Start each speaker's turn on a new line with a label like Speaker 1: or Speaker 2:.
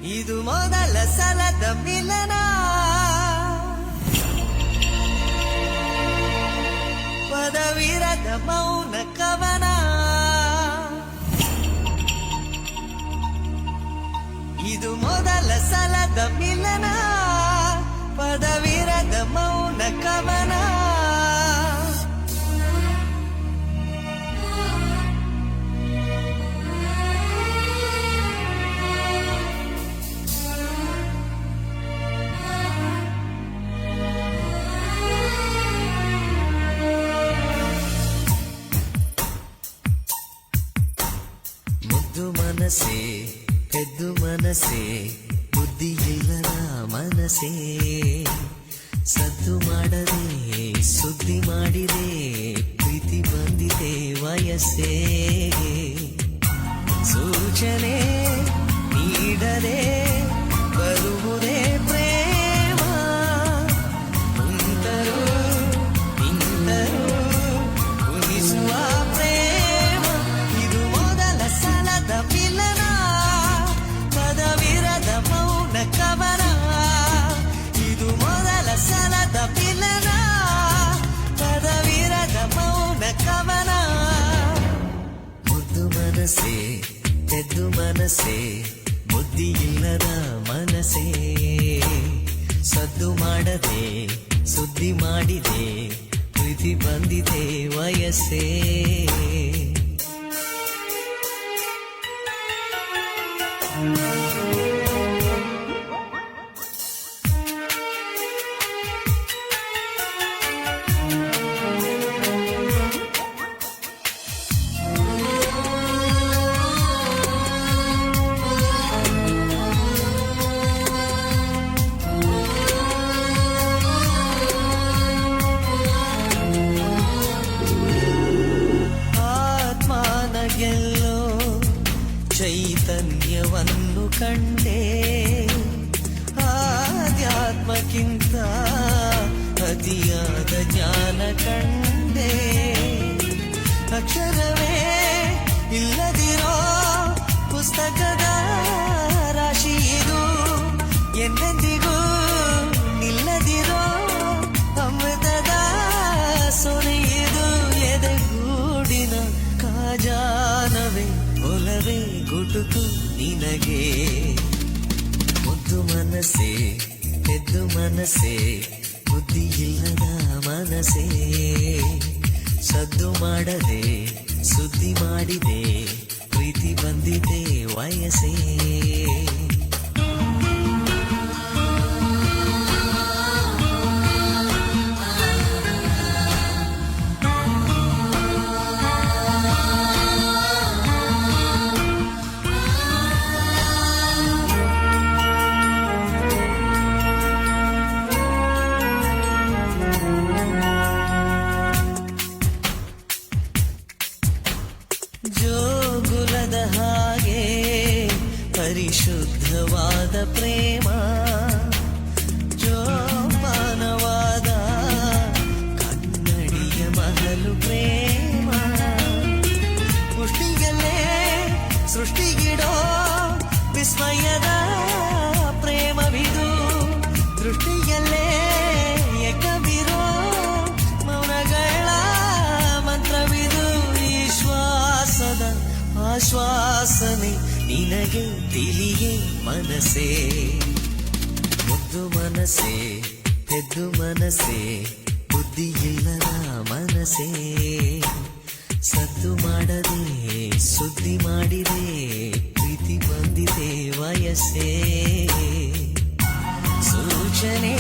Speaker 1: ಇದು ಮೊದಲ ಸಲದ ಮಿಲನ, ಪದವಿರದ ಮೌನ ಕವನ. ಇದು ಮೊದಲ ಸಲದ ಮಿಲನ, ಪದವಿರದ ಮೌನ ಕವನ. ಮುದ್ದು ಮನಸೆ ಪೆದ್ದು ಮನಸೆ ಬುದ್ಧಿಯಿಲ್ಲದ ಮನಸೆ, ಸದ್ದು ಮಾಡದೆ ಸುದ್ದಿ ಮಾಡಿದೆ ಪ್ರೀತಿ ಬಂದಿದೆ ವಯಸ್ಸೇ. ಸೂಚನೆ ನೀಡದೆ ಬರುವುದೇ ಪ್ರೇಮ, ನಿಂತರು ನಿಂತರು ಉಳಿಸುವ ಪ್ರೇಮ. ಇದು ಮೊದಲ ಸಲದ ಮಿಲನ, ಪದವಿರದ ಮೌನ ಕವನ. ಇದು ಮೊದಲ ಸಲದ ಮಿಲನ, ಪದವಿರದ ಮೌನ ಕವನ. ಮುದ್ದು ಮನಸ್ಸೆ ಪೆದ್ದು ಮನಸ್ಸೆ ಬುದ್ಧಿಯಿಲ್ಲದ ಮನಸ್ಸೇ, ಸದ್ದು ಮಾಡದೆ ಸುದ್ದಿ ಮಾಡಿದೆ ಪ್ರೀತಿ ಬಂದಿದೆ ವಯಸ್ಸೇ. ಗೆಲ್ಲೋ ಚೈತನ್ಯವನ್ನು ಕಂಡೆ, ಆಧ್ಯಾತ್ಮಕ್ಕಿಂತ ಅತಿಯಾದ ಜ್ಞಾನ ಕಂಡೆ. ಅಕ್ಷರವೇ ಇಲ್ಲದಿರೋ ಪುಸ್ತಕದ ರಾಶಿ ಇದು, ಎಂದೆಂದಿಗೂ ನಿಲ್ಲದಿರೋ ಅಮೃತದ ಸೊನೆಯಿದು. ಎದೆಗೂಡಿನ ಖಜಾನವೇ ಒಲವೇ ಗುಟುಕು ನಿನಗೆ. ಮುದ್ದು ಮನಸ್ಸೆ ಪೆದ್ದು ಮನಸ್ಸೆ ಬುದ್ಧಿಯಿಲ್ಲದ ಮನಸ್ಸೇ, ಸದ್ದು ಮಾಡದೆ ಸುದ್ದಿ ಮಾಡಿದೆ ಪ್ರೀತಿ ಬಂದಿದೆ ವಯಸ್ಸೇ. ಜೋಗುಲದ ಹಾಗೆ ಪರಿಶುದ್ಧವಾದ ಪ್ರೇಮ, ಜೋಪಾನವಾದ ಕನ್ನಡಿಯ ಮಹಲು ಪ್ರೇಮ. ಪುಷ್ಟಿಯಲ್ಲೇ ಸೃಷ್ಟಿಗಿಡೋ ವಿಸ್ಮಯದ ಪ್ರೇಮವಿದು, ದೃಷ್ಟಿಯಲ್ಲೇ ಏಕವಿರೋ ಮೌನಗಳ ಮಂತ್ರವಿದು. ಶ್ವಾಸದ ಆಶ್ವಾಸನೆ ನಿನಗೆ ತಿಳಿಯೇ ಮನಸ್ಸೇ. ಮುದ್ದು ಮನಸ್ಸೆ ಪೆದ್ದು ಮನಸ್ಸೆ ಬುದ್ಧಿಯಿಲ್ಲದ ಮನಸ್ಸೇ, ಸದ್ದು ಮಾಡದೆ ಸುದ್ದಿ ಮಾಡಿದೆ ಪ್ರೀತಿ ಬಂದಿದೆ ವಯಸ್ಸೇ. ಸೂಚನೆ